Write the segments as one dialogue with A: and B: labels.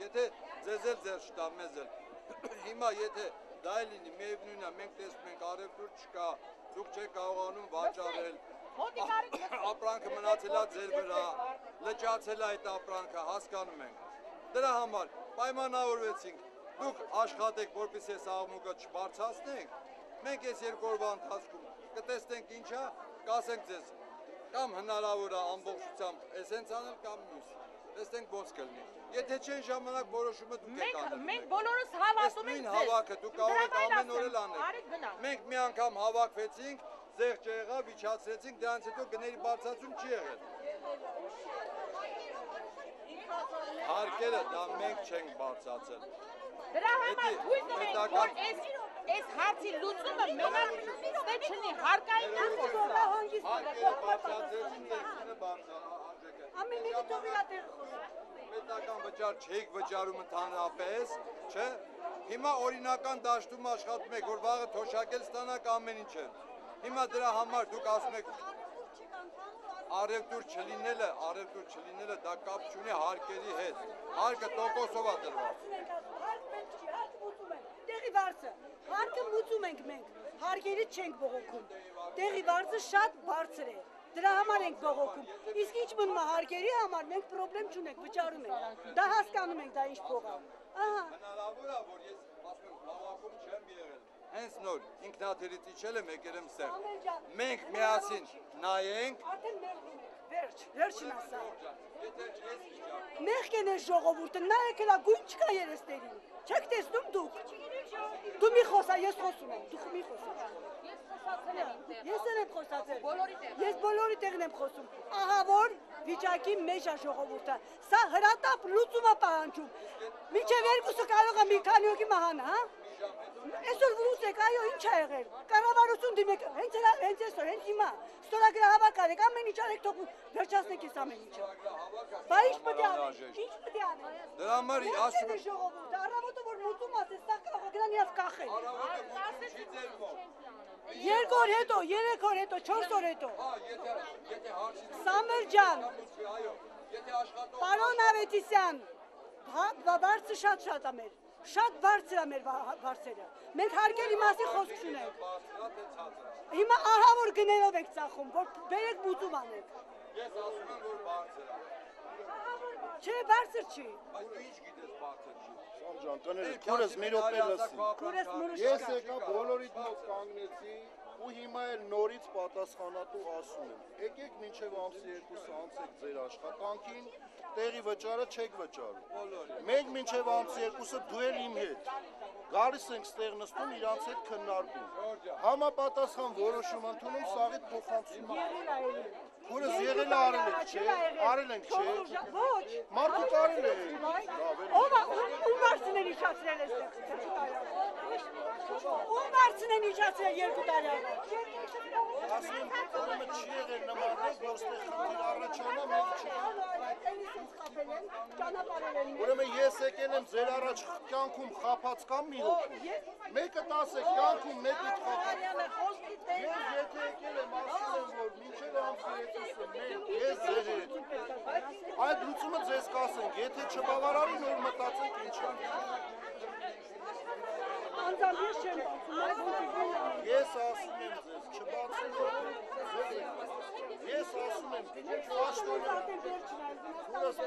A: եթե ձեզ էլ ձեր շտա, մեզ էլ։ Հիմա եթե դա է լինի, միևնույնն է, մենք տեսնում ենք առևտուր չկա, դուք չեք կարողանում վաճառել, ապրանքը մնացել է ձեր վրա, լճացել է այդ ապրանքը, հասկանում ենք։ Դրա համար պայմանավորվեցինք, դուք աշխատեք, որպեսզի այս աղմուկը չբարձրացնենք, մենք այս 2 օրվա ընթացքում կտեսնենք ինչա, կասենք ձեզ, կամ հնարավոր է ամբողջությամբ էսենց անել կամ մյուս, տեսնենք ոնց կլինի։ Եթե չեն ժամանակ որոշումը դուք եք անել։
B: Մենք բոլորս հավատում ենք
A: ձեզ։ Հավաքը դուք կարող եք ամեն օր էլ անել։ Մենք մի անգամ հավաքվեցինք, զեղչ եղավ, իջացրեցինք, դրանից հետո գների բարձրացում չի եղել։ Հարկերը դա մենք չենք բարձրացել։
B: Դրա համար հույս ունենք, որ այս հարցի լուծումը մենակ ստե չլինի, հարկային
A: պետական վճար չեք վճարում ընդհանրապես, չէ՞։ Հիմա օրինական դաշտում աշխատում եք, որ վաղը թոշակել ստանաք ամեն ինչը։ Հիմա դրա համար դուք ասում եք առևտուր չլինելը դա կապ չունի հարկերի հետ։ Հարկը տոկոսով է դրված։
C: Տեղի վարձը, հարկը մուծում ենք մենք, հարկերից չենք բողոքում, տեղի վարձը շատ բարձր է, դրա համար ենք բողոքում, իսկ ինչ մնում է հարկերի համար մենք պրոբլեմ չունենք, վճարում ենք, դա հասկանում ենք, դա ինչ փող է։
A: Հնարավոր է, որ ես ասում եմ հավաքում չեմ եղել, հենց նոր ինքնաթիռից իջել եմ եկել եմ ստեղ, մենք միասին նայենք,
C: վերջն ասա, մեղք են ես ժողովուրդը, նայեք հլա գույն չկա երեստերին, չեք տեսնում դուք, դու մի խոսա, ես խոսում եմ, դուք մի խոսա, ես եմ խոսացել, ես բոլորի տեղն եմ խոսում, ահա որ վիճակի մեջ է ժողովուրդը, սա հրատապ լուծում է պահանջում, մինչև 2-ը կարող է մի քանի հոգի մահանա, հա? Այսօր վրուսեք, այո, ինչ է եղել, կառավարություն դիմեք, հենց այսօր, հենց հիմա, ստորագրահավաք արեք, ամեն ինչ արեք, թող վերջացնեք ես ամեն ինչը։ Բա ինչ պետք է անենք, ինչ պետք է անենք։
A: Դրա համար ասում եմ
C: ժողովուրդը, առավոտը որ մուծում ասես, սա կարող է գնան իրաց կախել։ 2 օր հետո, 3 օր հետո, 4 օր հետո։ Սամվել ջան, պարոն Ավետիսյան, բարձը շատ է մեր, շատ բարձր է մեր բարձերը, մենք հարկերի մասին խոսք չունենք, հիմա ահա որ գներով ենք ծախում, որ բերեք մուծում անենք։
A: Ես ասում եմ, որ բարձր է։
C: Չէ, բարձր չի։
A: Բայց դու ինչ գիտես բարձր չի։
D: Սամջան, կներեք, քուրս մի րոպե լսի։ Ես եկա բոլորիդ մոտ կանգնեցի ու հիմա էլ նորից պատասխանատու ասում եմ։ Եկեք մինչև ամսի 2-ը անցեք ձեր աշխատանքին, տեղի վճարը չեք վճարում։ Մենք մինչև ամսի 2-ը դու էլ իմ հետ։ Գալիս ենք ստեղ նստում իրանց հետ քննարկում։ Համապատասխան որոշում ընդունում սաղիթ փոխանցում։ Քուրս եղել է արել ենք, չէ։
C: Ոչ։
D: Մարդուկ արել է։
C: Ում վարձն են իջացրել այստեղ 2 տարի առաջ։ Ում վարձն են իջացրել 2 տարի առաջ։
D: Ասում եմ, ուրեմն չի եղել նման, որ ստեղ խնդիր առաջանա, մենք չենք։ Ուրեմն ես եկել եմ ձեր առաջ կյանքում խաբած կամ մի հոգու։ Մեկը 10 կյանքում մեկիդ խաբած։ Ես եթե եկել եմ ասում եմ, որ մինչև ամսի 2-ը մենք ես ձեր հետ։ Այդ լուծումը ձեզ կասենք, եթե չբավարարի նոր մտածենք ինչ անենք։
C: Անձամբ ես չեմ բացում,
D: ես ասում եմ ձեզ, չբացեք, ես ասում եմ,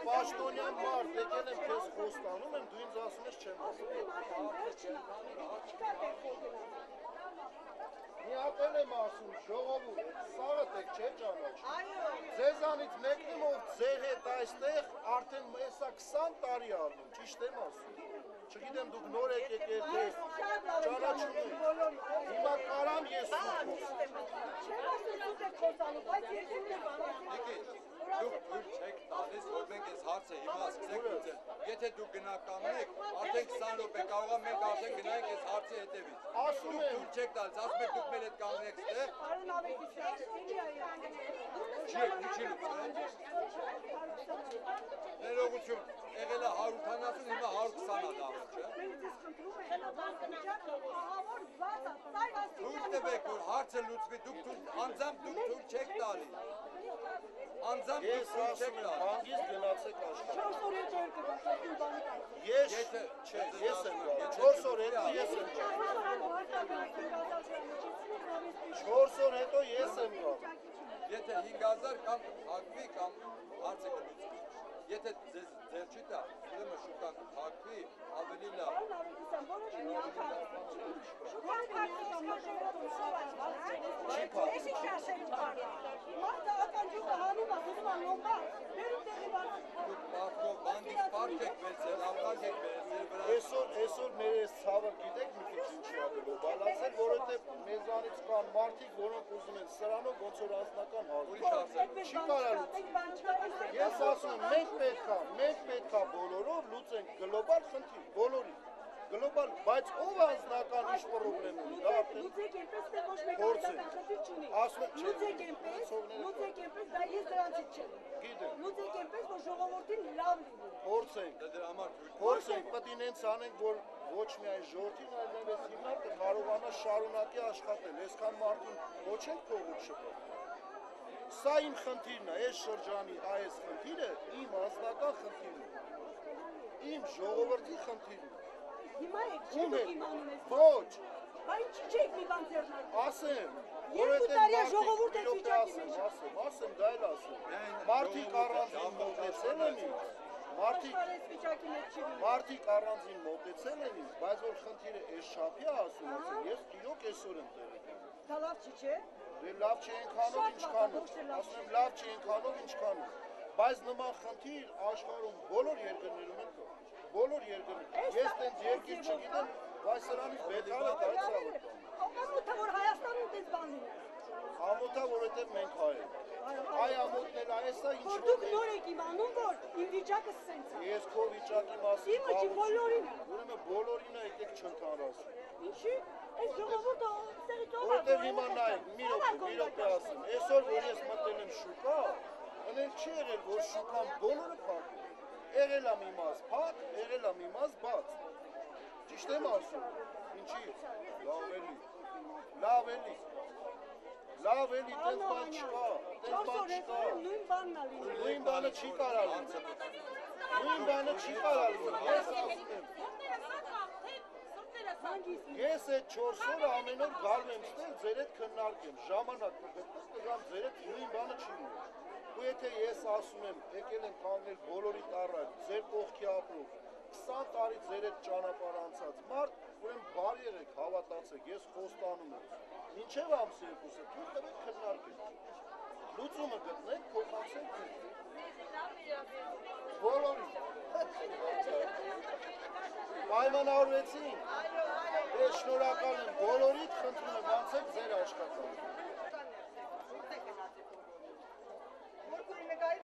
D: պաշտոնյան մարդ, եկել եմ քեզ խոստանում եմ, դու ինձ ասում ես չեմ մի հատել եմ ասում, ժողովուրդ, սաղը տեք չէ ճանաչ, ձեզանից մեկնում ով ձեր հետ այստեղ արդեն հեսա 20 տարի արնում, ճիշտ եմ ասում, չգիտեմ դուք նոր եք եկել թե ճանաչում եք, հիմա կարամ ես
A: Դուք չեք տալիս, որ մենք այս հարցը հիմա սկսենք լուծել, եթե դուք գնականեք, արդեն 20 րոպե կարող է մենք արդեն գնայինք այս հարցի հետևից, դուք չեք տալիս, ասում եք դուք մեր հետ կանգնեք ստեղ, ներողություն, եղել է 180, հիմա 120 դառնում, չէ՞։ Թույլ տվեք, որ հարցը լուծվի, դուք անձամբ դուք թույլ չեք տալի։ Անձամբ
D: Ես
A: դուք չեք
D: ասում եմ,
A: տա։
D: հանգիստ գնացեք աշխատ։
C: 4 օր հետո եկեք աշխատին բանի կար։
D: Ես
A: Եթե չէ,
D: ես եմ գա, 4 օր հետո ես եմ գա։ 4 օր հետո ես եմ գա։
A: Եթե 5000 կամ հակվի կամ հարցը կլուծվի։ Եթե ձեր չի տա, ուրեմն շուկան հակվի, ավելի լավ։
D: Չի փակ։
C: Մարդը ականջուկը հանում է, դնում է լոմբար, բերում տեղի բանը։
A: Դուք պարտքով բանդից պարկ եք վերցել, ապրանք եք վերցել վրա։
D: Այսօր մեր այս ցավը գիտեք մի քիչ ինչի է գլոբալացել, որովհետև մեզանից կան մարդիկ, որոնք ուզում են սրանով ոնց որ անձնական հազիվ։ Չի կարա։ Ես ասում եմ, մենք պետք է բոլորով լուծենք գլոբալ խնդիր, բոլորի։ Գլոբալ, բայց ով անձնական ինչ պրոբլեմ ունի, դա արդեն
C: Լուծեք այնպես, թե ոչ մեկ անձնական խնդիր չունի։ Լուծեք այնպես, դա ես դրանցից չեմ։
D: Գիտեմ։
C: Լուծեք այնպես, որ ժողովրդին լավ լինի։
D: Փորձենք,
A: Դրա համար
D: փորձենք, պետք է նենց անենք, որ ոչ միայն ժողովրդին, այլ նաև հիմնարկը կարողանա շարունակի աշխատել, այսքան մարդուն ոչ ենք թողում շփոթ։ Սա իմ խնդիրն է, այս շրջանի այս խնդիրը իմ անձնական խնդիրն է։ Իմ ժողովրդի խնդիրն է։
C: Հիմա եք չեք իմանում ես։
D: Ոչ,
C: Բա ինչի չեք մի բան ձեռնարկում։
D: ասեմ,
C: Երկու տարի է ժողովուրդը վիճակի մեջ է։
D: ասեմ, դա էլ ասեմ։ Մարդիկ առանձին մոտեցել են ինձ,
C: Աշխարհես վիճակի մեջ չի լինի։
D: մարդիկ առանձին մոտեցել են ինձ, բայց որ խնդիրը այս շապի է ասում, ես իրոք այսօր եմ տեղեկանում։
C: Դա լավ չի, չէ։
D: Դե լավ չի ենքանով ինչքանով, ասում եմ լավ չի ենքանով ինչքանով, բայց նման խնդիր աշխարհում բոլոր երկրներում են կա, բոլոր երկրներում, ես տենց երկիր չգիտեմ, բայց սրանից բետարը դարձավ է կա։
C: Ամոթը որ Հայաստանում տես բան լինի։
D: Ամոթա, որովհետև մենք հայ ենք, այ ամոթն էլ այս է ինչ
C: Որ դուք նոր եք իմանում, որ իմ վիճակը սենց է։
D: ես քո վիճակի մասին
C: Իմը չի բոլորին է։
D: ուրեմն բոլորին է եկեք չընդհանրացնի։
C: Ինչի՞։ Այս ժողովուրդը ստեղից ով է։
D: Որտեղ հիմա նայեք, մի րոպե ասեմ, այսօր որ ես մտել եմ շուկա, ընդ չի եղել, որ շուկան բոլորը փակ է։ Եղել է մի մաս փակ, եղել է մի մաս բաց։ Ճիշտ եմ ասում։ Ինչի՞։ Լավ էլի, տենց բան չկա, տենց բան չկա։
C: Նույն բանն է լինի։
D: Նույն բանը չի կարա լինի։ Նույն բանը չի կարա լինի։ Ես ասում եմ։ Ես այդ 4 օրը ամեն օր գալու եմ ստեղ ձեր հետ քննարկեմ, ժամանակ կգտնեմ ձեր հետ նույն բանը չի լինի։ Ու եթե ես ասում եմ, եկել եմ կանգնել բոլորի տառակ, ձեր կողքի ապրող, 20 տարի ձեր հետ ճանապարհ անցած մարդ, ուրեմն բարի եղեք, հավատացեք, ես խոստանում եմ։ Մինչև ամսի 2-ը թույլ տվեք քննարկենք։ Լուծումը գտնենք, փոխանցենք։ Բոլորին։ Պայմանավորվեցինք։ Ես շնորհակալ եմ բոլորիդ, խնդրում եմ